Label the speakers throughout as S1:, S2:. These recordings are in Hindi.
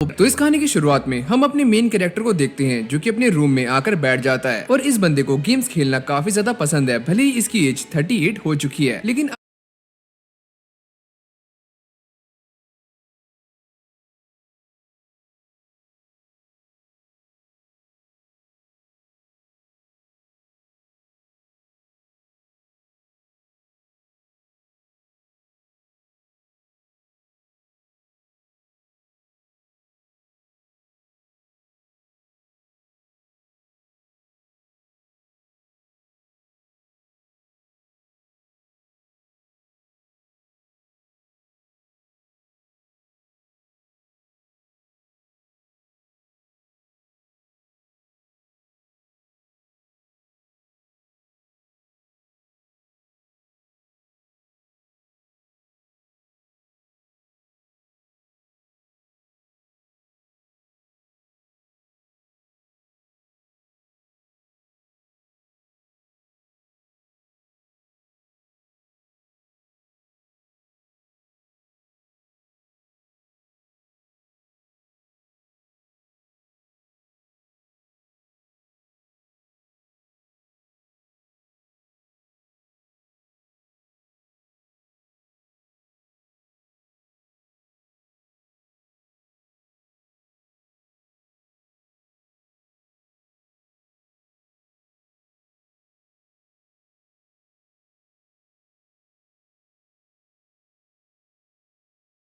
S1: तो इस कहानी की शुरुआत में हम अपने मेन कैरेक्टर को देखते हैं जो कि अपने रूम में आकर बैठ जाता है और इस बंदे को गेम्स खेलना काफी ज्यादा पसंद है। भले ही इसकी एज 38 हो चुकी है, लेकिन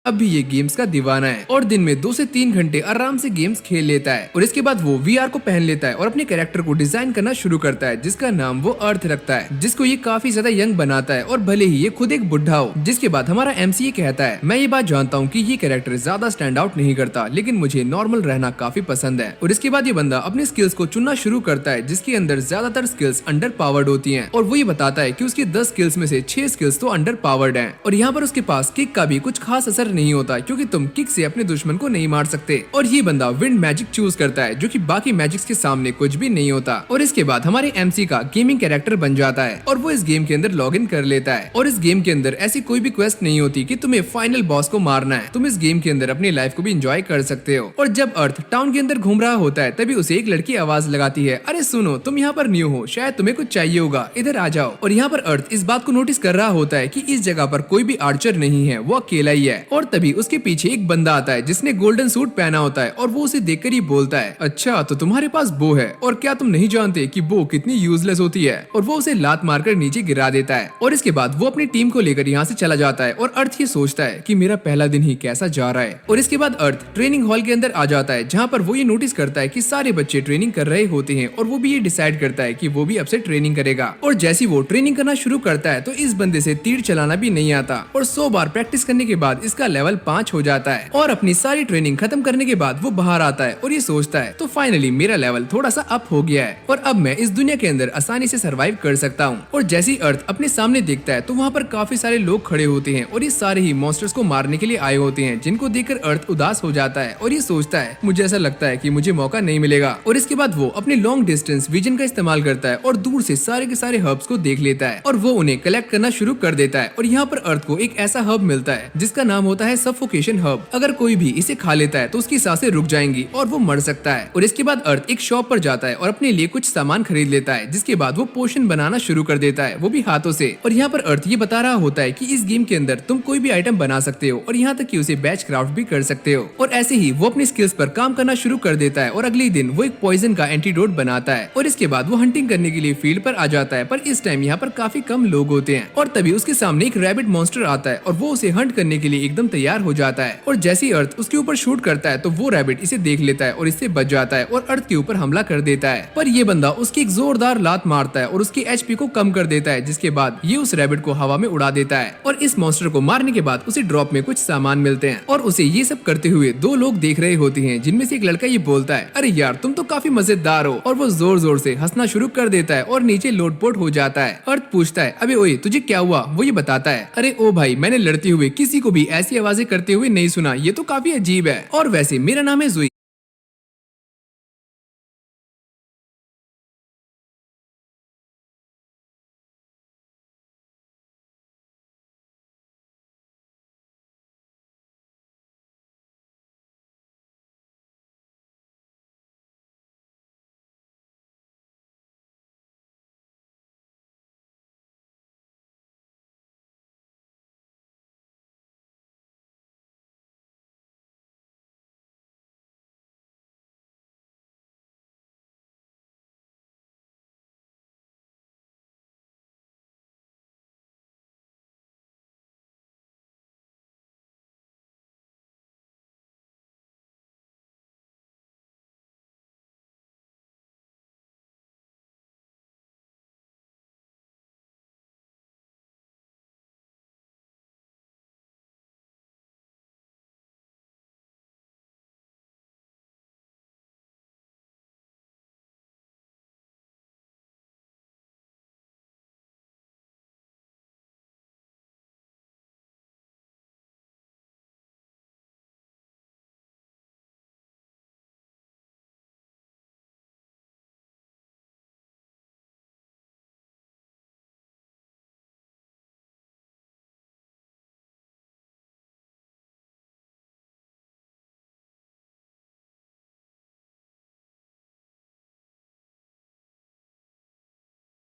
S1: अब भी ये गेम्स का दीवाना है और दिन में 2 से 3 घंटे आराम से गेम्स खेल लेता है। और इसके बाद वो वीआर को पहन लेता है और अपने कैरेक्टर को डिजाइन करना शुरू करता है, जिसका नाम वो अर्थ रखता है, जिसको ये काफी ज्यादा यंग बनाता है। और भले ही ये खुद एक बुढ़ा हो। जिसके बाद हमारा एमसी ये कहता है, मैं ये बात जानता हूँ कि ये कैरेक्टर ज्यादा स्टैंड आउट नहीं करता, लेकिन मुझे नॉर्मल रहना काफी पसंद है। और इसके बाद ये बंदा अपनी स्किल्स को चुनना शुरू करता है, जिसके अंदर ज्यादातर स्किल्स अंडर पावर्ड होती है। और वो ये बताता है कि उसकी 10 स्किल्स में से 6 स्किल्स तो अंडर पावर्ड है। और यहाँ पर उसके पास किक का भी कुछ खास असर नहीं होता, क्योंकि तुम किक से अपने दुश्मन को नहीं मार सकते। और ये बंदा विंड मैजिक चूज करता है, जो कि बाकी मैजिक्स के सामने कुछ भी नहीं होता। और इसके बाद हमारे एमसी का गेमिंग कैरेक्टर बन जाता है और वो इस गेम के अंदर लॉग इन कर लेता है। और इस गेम के अंदर ऐसी कोई भी क्वेस्ट नहीं होती कि तुम्हें फाइनल बॉस को मारना है। तुम इस गेम के अंदर अपनी लाइफ को भी एंजॉय कर सकते हो। और जब अर्थ टाउन के अंदर घूम रहा होता है, तभी उसे एक लड़की आवाज लगाती है, अरे सुनो, तुम यहाँ पर न्यू हो, शायद तुम्हें कुछ चाहिए होगा, इधर आ जाओ। और यहाँ पर अर्थ इस बात को नोटिस कर रहा होता है कि इस जगह पर कोई भी आर्चर नहीं है, वो अकेला ही है। और तभी उसके पीछे एक बंदा आता है जिसने गोल्डन सूट पहना होता है और वो उसे देखकर ही बोलता है, अच्छा तो तुम्हारे पास बो है, और क्या तुम नहीं जानते कि बो कितनी यूजलेस होती है। और वो उसे लात मारकर नीचे गिरा देता है। और इसके बाद वो अपनी टीम को लेकर यहाँ से चला जाता है। और अर्थ ये सोचता है कि मेरा पहला दिन ही कैसा जा रहा है। और इसके बाद अर्थ ट्रेनिंग हॉल के अंदर आ जाता है, जहाँ पर वो ये नोटिस करता है कि सारे बच्चे ट्रेनिंग कर रहे होते हैं। और वो भी ये डिसाइड करता है कि वो भी अब से ट्रेनिंग करेगा। और जैसी वो ट्रेनिंग करना शुरू करता है, तो इस बंदे से तीर चलाना भी नहीं आता। और 100 बार प्रैक्टिस करने के बाद इसका लेवल 5 हो जाता है। और अपनी सारी ट्रेनिंग खत्म करने के बाद वो बाहर आता है और ये सोचता है, तो फाइनली मेरा लेवल थोड़ा सा अप हो गया है और अब मैं इस दुनिया के अंदर आसानी से सरवाइव कर सकता हूँ। और जैसी अर्थ अपने सामने देखता है, तो वहाँ पर काफी सारे लोग खड़े होते हैं और ये सारे ही मॉन्स्टर्स को मारने के लिए आए होते हैं, जिनको देखकर अर्थ उदास हो जाता है। और ये सोचता है, मुझे ऐसा लगता है कि मुझे मौका नहीं मिलेगा। और इसके बाद वो अपने लॉन्ग डिस्टेंस विजन का इस्तेमाल करता है और दूर से सारे के सारे हर्ब्स को देख लेता है और वो उन्हें कलेक्ट करना शुरू कर देता है। और यहाँ पर अर्थ को एक ऐसा हर्ब मिलता है जिसका नाम होता है सफोकेशन हर्ब। अगर कोई भी इसे खा लेता है तो उसकी सांसें रुक जाएंगी और वो मर सकता है। और इसके बाद अर्थ एक शॉप पर जाता है और अपने लिए कुछ सामान खरीद लेता है, जिसके बाद वो पोशन बनाना शुरू कर देता है, वो भी हाथों से। और यहाँ पर अर्थ ये बता रहा होता है कि इस गेम के अंदर तुम कोई भी आइटम बना सकते हो और यहाँ तक कि उसे बैच क्राफ्ट भी कर सकते हो। और ऐसे ही वो अपनी स्किल्स पर काम करना शुरू कर देता है और अगले दिन वो एक पॉइजन का एंटीडोट बनाता है। और इसके बाद वो हंटिंग करने के लिए फील्ड पर आ जाता है, पर इस टाइम यहाँ पर काफी कम लोग होते हैं। और तभी उसके सामने एक रैबिट मॉन्स्टर आता है और वो उसे हंट करने के लिए एकदम तैयार हो जाता है। और जैसे ही अर्थ उसके ऊपर शूट करता है, तो वो रैबिट इसे देख लेता है और इससे बच जाता है और अर्थ के ऊपर हमला कर देता है। पर ये बंदा उसकी एक जोरदार लात मारता है और उसकी एचपी को कम कर देता है, जिसके बाद ये उस रैबिट को हवा में उड़ा देता है। और इस मॉन्स्टर को मारने के बाद उसे ड्रॉप में कुछ सामान मिलते हैं और उसे ये सब करते हुए 2 लोग देख रहे होते हैं, जिनमें से एक लड़का ये बोलता है, अरे यार तुम तो काफी मजेदार हो। और वो जोर जोर से हंसना शुरू कर देता है और नीचे लोटपोट हो जाता है। अर्थ पूछता है, अबे ओए तुझे क्या हुआ? वो ये बताता है, अरे ओ भाई, मैंने लड़ते हुए किसी को भी ऐसी आवाजें करते हुए नहीं सुना, ये तो काफी अजीब है। और वैसे मेरा नाम है जुई।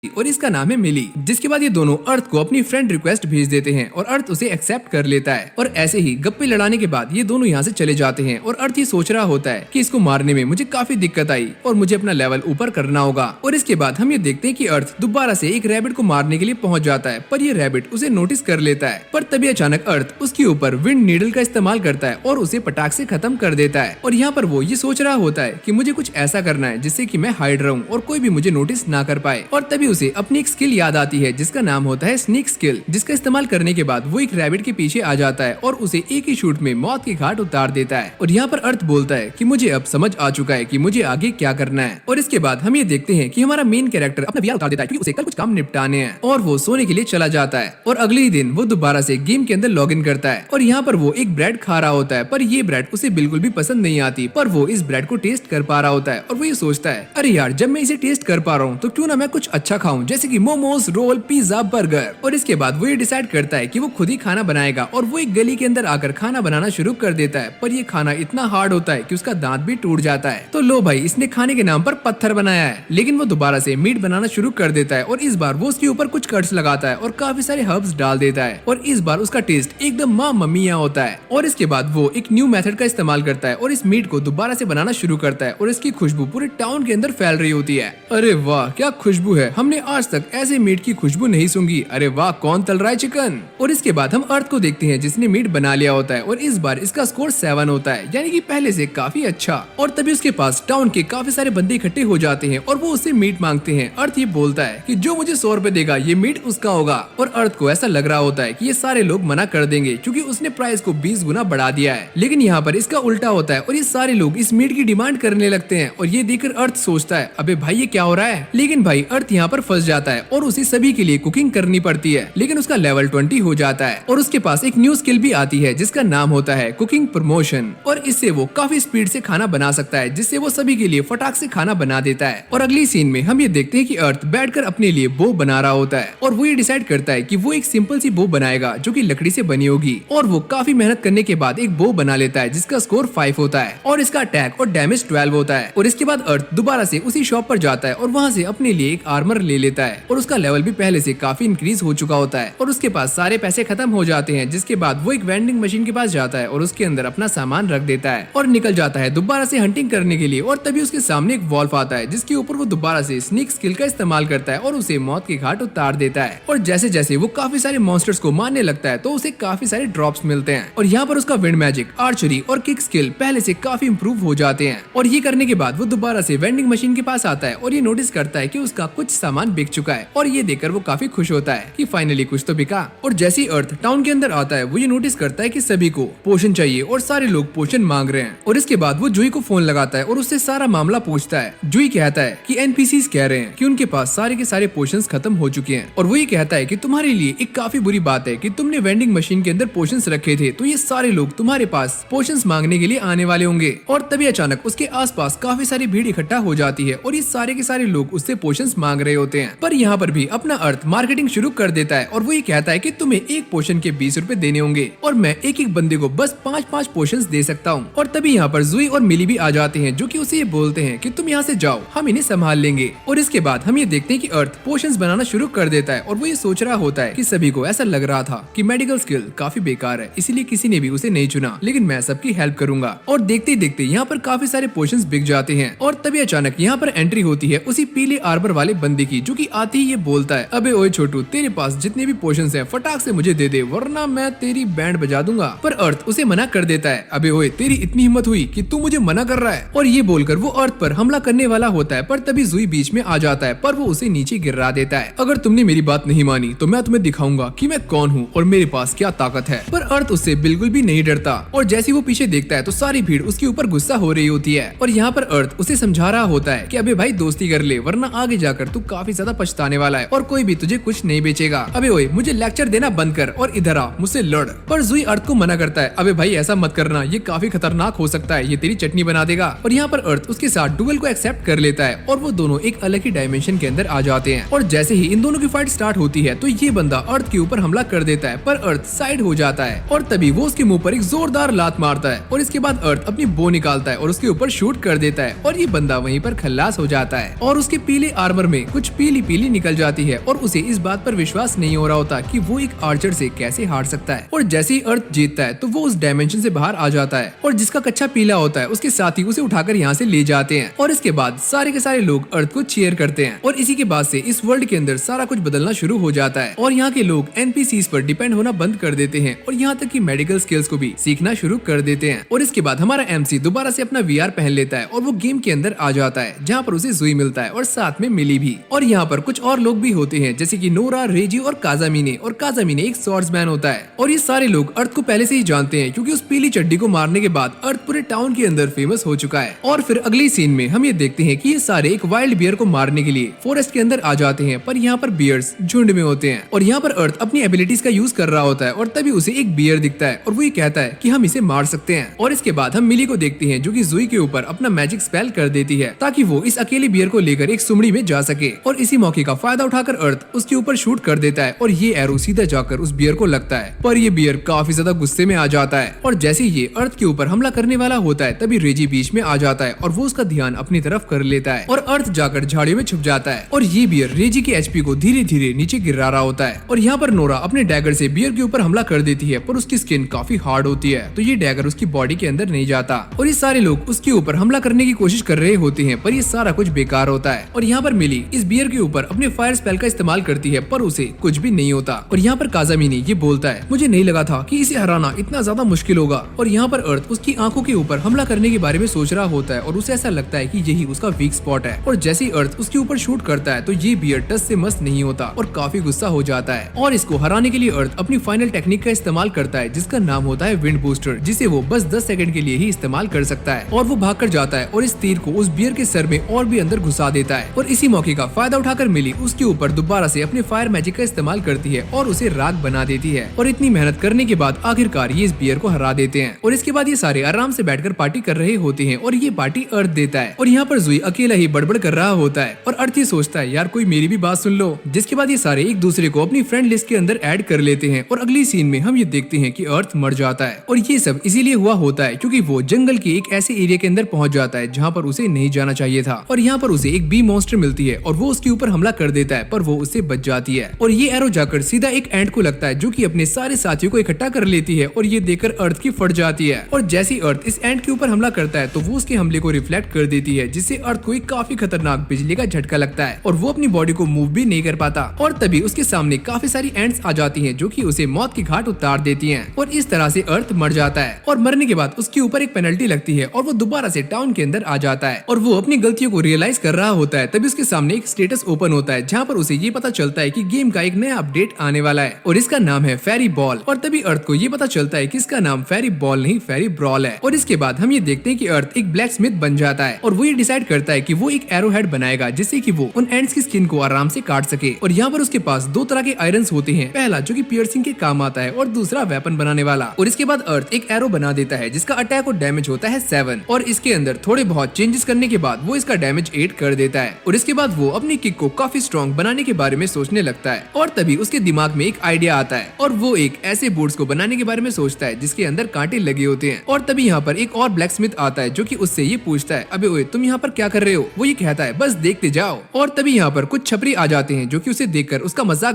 S1: और इसका नाम है मिली। जिसके बाद ये दोनों अर्थ को अपनी फ्रेंड रिक्वेस्ट भेज देते हैं और अर्थ उसे एक्सेप्ट कर लेता है। और ऐसे ही गप्पे लड़ाने के बाद ये दोनों यहाँ से चले जाते हैं और अर्थ ये सोच रहा होता है कि इसको मारने में मुझे काफी दिक्कत आई और मुझे अपना लेवल ऊपर करना होगा। और इसके बाद हम ये देखते हैं कि अर्थ दोबारा से एक रैबिट को मारने के लिए पहुंच जाता है, पर ये रैबिट उसे नोटिस कर लेता है। पर तभी अचानक अर्थ उसके ऊपर विंड नीडल का इस्तेमाल करता है और उसे पटाख से खत्म कर देता है। और यहाँ पर वो ये सोच रहा होता है कि मुझे कुछ ऐसा करना है जिससे कि मैं हाइड रहूं और कोई भी मुझे नोटिस ना कर पाए। और तभी उसे अपनी एक स्किल याद आती है जिसका नाम होता है स्नीक स्किल, जिसका इस्तेमाल करने के बाद वो एक रैबिट के पीछे आ जाता है और उसे एक ही शूट में मौत के घाट उतार देता है। और यहाँ पर अर्थ बोलता है कि मुझे अब समझ आ चुका है कि मुझे आगे क्या करना है। और इसके बाद हम ये देखते हैं कि हमारा मेन कैरेक्टर अपना वीआर उतार देता है क्योंकि उसे कल कुछ काम निपटाने हैं और वो सोने के लिए चला जाता है। और अगले ही दिन वो दोबारा से गेम के अंदर लॉग इन करता है और यहाँ पर वो एक ब्रेड खा रहा होता है, पर ये ब्रेड उसे बिल्कुल भी पसंद नहीं आती। पर वो इस ब्रेड को टेस्ट कर पा रहा होता है और वो ये सोचता है, अरे यार जब मैं इसे टेस्ट कर पा रहा हूँ तो क्यों ना मैं कुछ अच्छा खाऊं, जैसे कि मोमोज, रोल, पिज्जा, बर्गर। और इसके बाद वो ये डिसाइड करता है कि वो खुद ही खाना बनाएगा और वो एक गली के अंदर आकर खाना बनाना शुरू कर देता है। पर ये खाना इतना हार्ड होता है कि उसका दांत भी टूट जाता है। तो लो भाई, इसने खाने के नाम पर पत्थर बनाया है। लेकिन वो दोबारा से मीट बनाना शुरू कर देता है और इस बार वो उसके ऊपर कुछ कट्स लगाता है और काफी सारे हर्ब्स डाल देता है और इस बार उसका टेस्ट एकदम माँ मम्मिया होता है। और इसके बाद वो एक न्यू मेथड का इस्तेमाल करता है और इस मीट को दोबारा से बनाना शुरू करता है और इसकी खुशबू पूरे टाउन के अंदर फैल रही होती है। अरे वाह क्या खुशबू है, हमने आज तक ऐसे मीट की खुशबू नहीं सूंघी। अरे वाह कौन तल रहा है चिकन। और इसके बाद हम अर्थ को देखते हैं जिसने मीट बना लिया होता है और इस बार इसका स्कोर 7 होता है, यानी कि पहले से काफी अच्छा। और तभी उसके पास टाउन के काफी सारे बंदे इकट्ठे हो जाते हैं और वो उससे मीट मांगते हैं। अर्थ ये बोलता है कि जो मुझे 100 रुपए देगा ये मीट उसका होगा। और अर्थ को ऐसा लग रहा होता है कि ये सारे लोग मना कर देंगे क्योंकि उसने प्राइस को 20 गुना बढ़ा दिया है। लेकिन यहाँ पर इसका उल्टा होता है और ये सारे लोग इस मीट की डिमांड करने लगते हैं। और ये देखकर अर्थ सोचता है, अबे भाई ये क्या हो रहा है। लेकिन भाई अर्थ यहाँ पर फंस जाता है और उसे सभी के लिए कुकिंग करनी पड़ती है। लेकिन उसका लेवल 20 हो जाता है और उसके पास एक न्यू स्किल भी आती है जिसका नाम होता है कुकिंग प्रमोशन। और इससे वो काफी स्पीड से खाना बना सकता है, जिससे वो सभी के लिए फटाक से खाना बना देता है। और अगली सीन में हम ये देखते हैं कि अर्थ बैठकर अपने लिए बो बना रहा होता है और वो ये डिसाइड करता है कि वो एक सिंपल सी बो बनाएगा जो कि लकड़ी से बनी होगी। और वो काफी मेहनत करने के बाद एक बो बना लेता है जिसका स्कोर 5 होता है और इसका अटैक और डैमेज 12 होता है। और इसके बाद अर्थ दोबारा से उसी शॉप पर जाता है और वहाँ से अपने लिए एक आर्मर ले लेता है और उसका लेवल भी पहले से काफी इंक्रीज हो चुका होता है और उसके पास सारे पैसे खत्म हो जाते हैं। जिसके बाद वो एक वेंडिंग मशीन के पास जाता है और उसके अंदर अपना सामान रख देता है और निकल जाता है दोबारा से हंटिंग करने के लिए। और तभी उसके सामने एक वॉल्फ आता है जिसके ऊपर वो दोबारा से स्नीक स्किल का इस्तेमाल करता है और उसे मौत के घाट उतार देता है। और जैसे जैसे वो काफी सारे मॉन्स्टर्स को मारने लगता है तो उसे काफी सारे ड्रॉप्स मिलते हैं और यहाँ पर उसका विंड मैजिक, आर्चरी और किक स्किल पहले से काफी इंप्रूव हो जाते हैं। और ये करने के बाद वो दोबारा से वेंडिंग मशीन के पास आता है और ये नोटिस करता है कि उसका कुछ सामान बिक चुका है और ये देखकर वो काफी खुश होता है कि फाइनली कुछ तो बिका। और जैसे ही अर्थ टाउन के अंदर आता है वो ये नोटिस करता है कि सभी को पोशन चाहिए और सारे लोग पोशन मांग रहे हैं। और इसके बाद वो जूही को फोन लगाता है और उससे सारा मामला पूछता है। जूही कहता है कि एनपीसीज कह रहे हैं कि उनके पास सारे के सारे पोशंस खत्म हो चुके हैं और वो ये कहता है कि तुम्हारे लिए एक काफी बुरी बात है कि तुमने वेंडिंग मशीन के अंदर पोशंस रखे थे तो ये सारे लोग तुम्हारे पास पोशंस मांगने के लिए आने वाले होंगे। और तभी अचानक उसके आसपास काफी सारी भीड़ इकट्ठा हो जाती है और ये सारे के सारे लोग उससे पोशंस मांग रहे होते हैं। पर यहाँ पर भी अपना अर्थ मार्केटिंग शुरू कर देता है और वो ये कहता है कि तुम्हें एक पोशन के 20 रुपए देने होंगे और मैं एक एक बंदे को बस 5-5 पोशंस दे सकता हूँ। और तभी यहाँ पर जूही और मिली भी आ जाते हैं जो कि उसे ये बोलते हैं कि तुम यहाँ से जाओ, हम इन्हें संभाल लेंगे। और इसके बाद हम ये देखते हैं कि अर्थ पोशंस बनाना शुरू कर देता है और वो ये सोच रहा होता है कि सभी को ऐसा लग रहा था कि मेडिकल स्किल काफी बेकार है, इसीलिए किसी ने भी उसे नहीं चुना, लेकिन मैं सबकी हेल्प करूंगा। और देखते ही देखते यहाँ पर काफी सारे पोशंस बिक जाते हैं। और तभी अचानक यहाँ पर एंट्री होती है उसी पीले आर्मर वाले बंदे की जो कि आते ही ये बोलता है, अबे ओए छोटू, तेरे पास जितने भी पोशंस हैं फटाक से मुझे दे दे वरना मैं तेरी बैंड बजा दूंगा। पर अर्थ उसे मना कर देता है, अबे ओए तेरी इतनी हिम्मत हुई कि तू मुझे मना कर रहा है। और ये बोलकर वो अर्थ पर हमला करने वाला होता है पर तभी जूही बीच में आ जाता है पर वो उसे नीचे गिरा देता है। अगर तुमने मेरी बात नहीं मानी तो मैं तुम्हें दिखाऊंगा कि मैं कौन हूँ और मेरे पास क्या ताकत है। पर अर्थ उससे बिल्कुल भी नहीं डरता और जैसे वो पीछे देखता है तो सारी भीड़ उसके ऊपर गुस्सा हो रही होती है। और यहाँ पर अर्थ उसे समझा रहा होता है कि अबे भाई दोस्ती कर ले वरना आगे जाकर तू काफी ज्यादा पछताने वाला है और कोई भी तुझे कुछ नहीं बेचेगा। अबे ओए मुझे लेक्चर देना बंद कर और इधर आ, मुझसे लड़। पर जूही अर्थ को मना करता है, अबे भाई ऐसा मत करना, ये काफी खतरनाक हो सकता है, ये तेरी चटनी बना देगा। और यहाँ पर अर्थ उसके साथ डुएल को एक्सेप्ट कर लेता है और वो दोनों एक अलग ही डायमेंशन के अंदर आ जाते हैं। और जैसे ही इन दोनों की फाइट स्टार्ट होती है तो ये बंदा अर्थ के ऊपर हमला कर देता है पर अर्थ साइड हो जाता है और तभी वो उसके मुंह पर एक जोरदार लात मारता है। और इसके बाद अर्थ अपनी बो निकालता है और उसके ऊपर शूट कर देता है और ये बंदा वहीं पर खल्लास हो जाता है। और उसके पीले आर्मर में कुछ पीली पीली निकल जाती है और उसे इस बात पर विश्वास नहीं हो रहा होता कि वो एक आर्चर से कैसे हार सकता है। और जैसे ही अर्थ जीतता है तो वो उस डायमेंशन से बाहर आ जाता है और जिसका कच्चा पीला होता है उसके साथ ही उसे उठाकर यहाँ से ले जाते हैं। और इसके बाद सारे के सारे लोग अर्थ को चीयर करते हैं और इसी के बाद से इस वर्ल्ड के अंदर सारा कुछ बदलना शुरू हो जाता है और यहाँ के लोग एनपीसीज पर डिपेंड होना बंद कर देते हैं और यहाँ तक कि मेडिकल स्किल्स को भी सीखना शुरू कर देते हैं। और इसके बाद हमारा एमसी दोबारा से अपना वीआर पहन लेता है और वो गेम के अंदर आ जाता है जहाँ पर उसे जुई मिलता है और साथ में मिली भी। और यहाँ पर कुछ और लोग भी होते हैं जैसे कि नोरा, रेजी और काजामिने एक स्वॉर्ड्समैन होता है। और ये सारे लोग अर्थ को पहले से ही जानते हैं क्योंकि उस पीली चड्डी को मारने के बाद अर्थ पूरे टाउन के अंदर फेमस हो चुका है। और फिर अगली सीन में हम ये देखते हैं कि ये सारे एक वाइल्ड बियर को मारने के लिए फॉरेस्ट के अंदर आ जाते हैं, पर यहाँ पर बियर्स झुंड में होते हैं और यहाँ पर अर्थ अपनी एबिलिटीज का यूज कर रहा होता है और तभी उसे एक बियर दिखता है और वो ये कहता है कि हम इसे मार सकते हैं। और इसके बाद हम मिली को देखते हैं जो कि जुई के ऊपर अपना मैजिक स्पेल कर देती है ताकि वो इस अकेले बियर को लेकर एक सुमड़ी में जा सके। और इसी मौके का फायदा उठाकर अर्थ उसके ऊपर शूट कर देता है और ये एरो सीधा जाकर उस बियर को लगता है, पर ये बियर काफी ज्यादा गुस्से में आ जाता है। और जैसे ये अर्थ के ऊपर हमला करने वाला होता है तभी रेजी बीच में आ जाता है और वो उसका ध्यान अपनी तरफ कर लेता है और अर्थ जाकर झाड़ियों में छुप जाता है और ये बियर रेजी के एचपी को धीरे धीरे नीचे गिरा रहा होता है। और यहाँ पर नोरा अपने डैगर से बियर के ऊपर हमला कर देती है पर उसकी स्किन काफी हार्ड होती है तो ये डैगर उसकी बॉडी के अंदर नहीं जाता और ये सारे लोग उसके ऊपर हमला करने की कोशिश कर रहे होते हैं पर ये सारा कुछ बेकार होता है। और यहाँ पर मिली इस बियर के ऊपर अपने फायर स्पेल का इस्तेमाल करती है पर उसे कुछ भी नहीं होता। और यहाँ पर काजामिनी ये बोलता है, मुझे नहीं लगा था कि इसे हराना इतना ज्यादा मुश्किल होगा। और यहाँ पर अर्थ उसकी आंखों के ऊपर हमला करने के बारे में सोच रहा होता है और उसे ऐसा लगता है कि यही उसका वीक स्पॉट है। और जैसे ही अर्थ उसके ऊपर शूट करता है तो ये बियर टच से मस्त नहीं होता और काफी गुस्सा हो जाता है और इसको हराने के लिए अर्थ अपनी फाइनल टेक्निक का इस्तेमाल करता है जिसका नाम होता है विंड बूस्टर, जिसे वो बस 10 सेकंड के लिए ही इस्तेमाल कर सकता है। और वो भागकर जाता है और इस तीर को उस बियर के सर में और भी अंदर घुसा देता है। और इसी मौके का फायदा उठाकर मिली उसके ऊपर दोबारा से अपने फायर मैजिक का इस्तेमाल करती है और उसे राख बना देती है। और इतनी मेहनत करने के बाद आखिरकार ये इस बियर को हरा देते हैं। और इसके बाद ये सारे आराम से बैठकर पार्टी कर रहे होते हैं और ये पार्टी अर्थ देता है। और यहाँ पर जुई अकेला ही बड़बड़ कर रहा होता है और अर्थ ही सोचता है, यार कोई मेरी भी बात सुन लो। जिसके बाद ये सारे एक दूसरे को अपनी फ्रेंड लिस्ट के अंदर ऐड कर लेते हैं। और अगली सीन में हम ये देखते हैं कि अर्थ मर जाता है और ये सब इसीलिए हुआ होता है क्योंकि वो जंगल के एक ऐसे एरिया के अंदर पहुंच जाता है जहाँ पर उसे नहीं जाना चाहिए था। और यहाँ पर उसे एक बी मॉन्स्टर मिलती है और वो उसके ऊपर हमला कर देता है पर वो उससे बच जाती है। और ये एरो जाकर सीधा एक एंट को लगता है जो कि अपने सारे साथियों को इकट्ठा कर लेती है और ये देखकर अर्थ की फट जाती है। और जैसी अर्थ इस एंट के ऊपर हमला करता है तो वो उसके हमले को रिफ्लेक्ट कर देती है जिससे अर्थ को एक काफी खतरनाक बिजली का झटका लगता है और वो अपनी बॉडी को मूव भी नहीं कर पाता। और तभी उसके सामने काफी सारी एंट्स आ जाती हैं जो कि उसे मौत की घाट उतार देती हैं। और इस तरह से अर्थ मर जाता है और मरने के बाद उसके ऊपर एक पेनल्टी लगती है और वो दोबारा से टाउन के अंदर आ जाता है और वो अपनी गलतियों को रियलाइज कर रहा होता है। तभी उसके सामने एक स्टेटस ओपन होता है जहाँ पर उसे ये पता चलता है कि गेम का एक नया अपडेट आने वाला है और इसका नाम है फेरी बॉल। और तभी अर्थ को ये पता चलता है कि इसका नाम फेरी बॉल नहीं फेरी ब्रॉल है। और इसके बाद हम ये देखते हैं कि अर्थ एक ब्लैक स्मिथ बन जाता है और वो ये डिसाइड करता है कि वो एक एरो हेड बनाएगा जिससे कि वो उन एंड्स की स्किन को आराम से काट सके। और यहाँ पर उसके पास दो तरह के आयरन होते हैं, पहला जो कि पियर्सिंग के काम आता है और दूसरा वेपन बनाने वाला। और इसके बाद अर्थ एक एरो बना देता है जिसका अटैक और डैमेज होता है 7 और इसके अंदर थोड़े बहुत चेंजेस करने के बाद वो इसका डैमेज 8 कर देता है। और इसके बाद वो अपनी किक को काफी स्ट्रॉन्ग बनाने के बारे में सोचने लगता है और तभी उसके दिमाग में एक आइडिया आता है और वो एक ऐसे बूट्स को बनाने के बारे में सोचता है जिसके अंदर कांटे लगे होते हैं। और तभी यहाँ पर एक और ब्लैक स्मिथ आता है जो कि उससे ये पूछता है, अबे ओए तुम यहाँ पर क्या कर रहे हो? वो ये कहता है, बस देखते जाओ। और तभी यहाँ पर कुछ छपरी आ जाते हैं जो कि उसे देखकर उसका मजाक